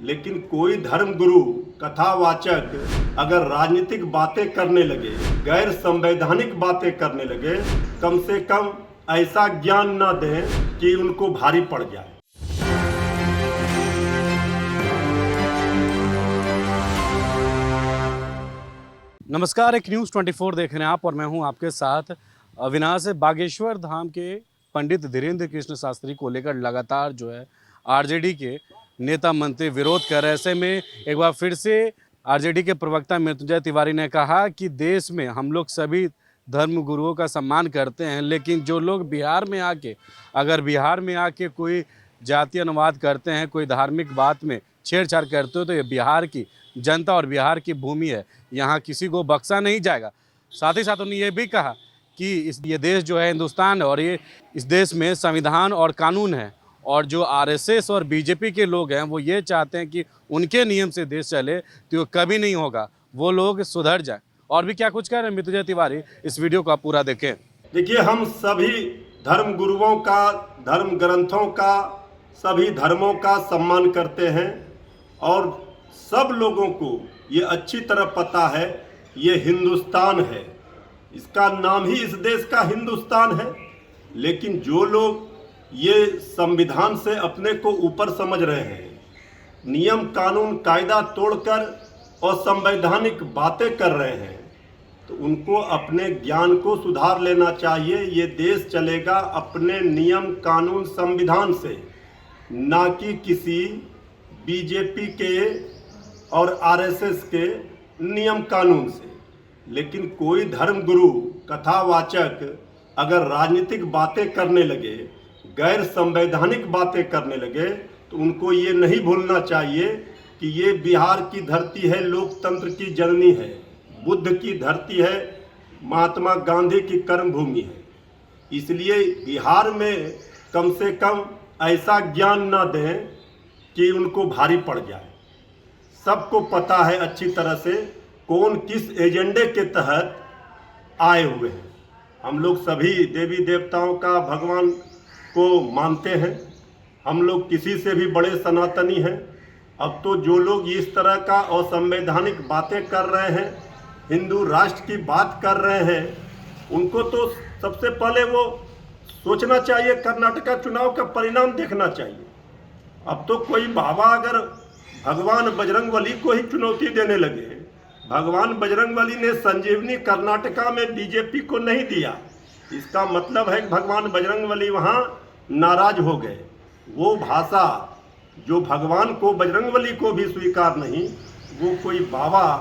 लेकिन कोई धर्म गुरु कथावाचक अगर राजनीतिक बातें करने लगे, गैर संवैधानिक बातें करने लगे, कम से कम ऐसा ज्ञान न दें कि उनको भारी पड़ जाए। नमस्कार, एक न्यूज़ 24 देख रहे हैं आप और मैं हूं आपके साथ अविनाश। बागेश्वर धाम के पंडित धीरेन्द्र कृष्ण शास्त्री को लेकर लगातार जो है आरजेडी के नेता मंत्री विरोध कर रहे हैं। ऐसे में एक बार फिर से आरजेडी के प्रवक्ता मृत्युंजय तिवारी ने कहा कि देश में हम लोग सभी धर्म गुरुओं का सम्मान करते हैं, लेकिन जो लोग बिहार में आके कोई जातीय अनुवाद करते हैं, कोई धार्मिक बात में छेड़छाड़ करते हो, तो ये बिहार की जनता और बिहार की भूमि है, यहाँ किसी को बख्शा नहीं जाएगा। साथ ही साथ उन्होंने ये भी कहा कि ये देश जो है हिंदुस्तान है और ये इस देश में संविधान और कानून है, और जो आरएसएस और बीजेपी के लोग हैं वो ये चाहते हैं कि उनके नियम से देश चले, तो ये कभी नहीं होगा, वो लोग सुधर जाए। और भी क्या कुछ कह रहे हैं मृत्युंजय तिवारी, इस वीडियो को आप पूरा देखें। देखिए, हम सभी धर्म गुरुओं का, धर्म ग्रंथों का, सभी धर्मों का सम्मान करते हैं और सब लोगों को ये अच्छी तरह पता है ये हिंदुस्तान है, इसका नाम ही इस देश का हिंदुस्तान है। लेकिन जो लोग ये संविधान से अपने को ऊपर समझ रहे हैं, नियम कानून कायदा तोड़कर और संवैधानिक बातें कर रहे हैं, तो उनको अपने ज्ञान को सुधार लेना चाहिए। ये देश चलेगा अपने नियम कानून संविधान से, ना कि किसी बीजेपी के और आरएसएस के नियम कानून से। लेकिन कोई धर्म गुरु कथावाचक अगर राजनीतिक बातें करने लगे, गैर संवैधानिक बातें करने लगे, तो उनको ये नहीं भूलना चाहिए कि ये बिहार की धरती है, लोकतंत्र की जननी है, बुद्ध की धरती है, महात्मा गांधी की कर्मभूमि है। इसलिए बिहार में कम से कम ऐसा ज्ञान न दें कि उनको भारी पड़ जाए। सबको पता है अच्छी तरह से कौन किस एजेंडे के तहत आए हुए हैं। हम लोग सभी देवी देवताओं का, भगवान को मानते हैं, हम लोग किसी से भी बड़े सनातनी हैं। अब तो जो लोग इस तरह का असंवैधानिक बातें कर रहे हैं, हिंदू राष्ट्र की बात कर रहे हैं, उनको तो सबसे पहले वो सोचना चाहिए, कर्नाटक चुनाव का परिणाम देखना चाहिए। अब तो कोई बाबा अगर भगवान बजरंगबली को ही चुनौती देने लगे, भगवान बजरंगबली ने संजीवनी कर्नाटका में बीजेपी को नहीं दिया, इसका मतलब है कि भगवान बजरंगबली वहाँ नाराज हो गए। वो भाषा जो भगवान को, बजरंगबली को भी स्वीकार नहीं, वो कोई बाबा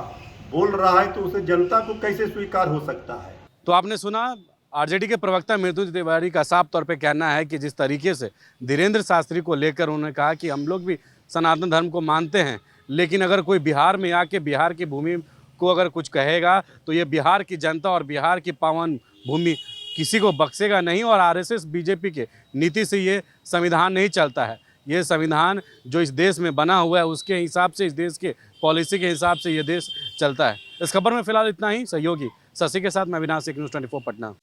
बोल रहा है, तो उसे जनता को कैसे स्वीकार हो सकता है। तो आपने सुना आरजेडी के प्रवक्ता मृत्युंजय तिवारी का साफ तौर पे कहना है कि जिस तरीके से धीरेन्द्र शास्त्री को लेकर उन्होंने कहा कि हम लोग भी सनातन धर्म को मानते हैं, लेकिन अगर कोई बिहार में आके बिहार की भूमि को अगर कुछ कहेगा, तो ये बिहार की जनता और बिहार की पावन भूमि किसी को बख्शेगा नहीं। और आरएसएस बीजेपी के नीति से ये संविधान नहीं चलता है। ये संविधान जो इस देश में बना हुआ है, उसके हिसाब से, इस देश के पॉलिसी के हिसाब से ये देश चलता है। इस खबर में फिलहाल इतना ही। सहयोगी शशि के साथ मैं अविनाश, एक न्यूज़ 24 पटना।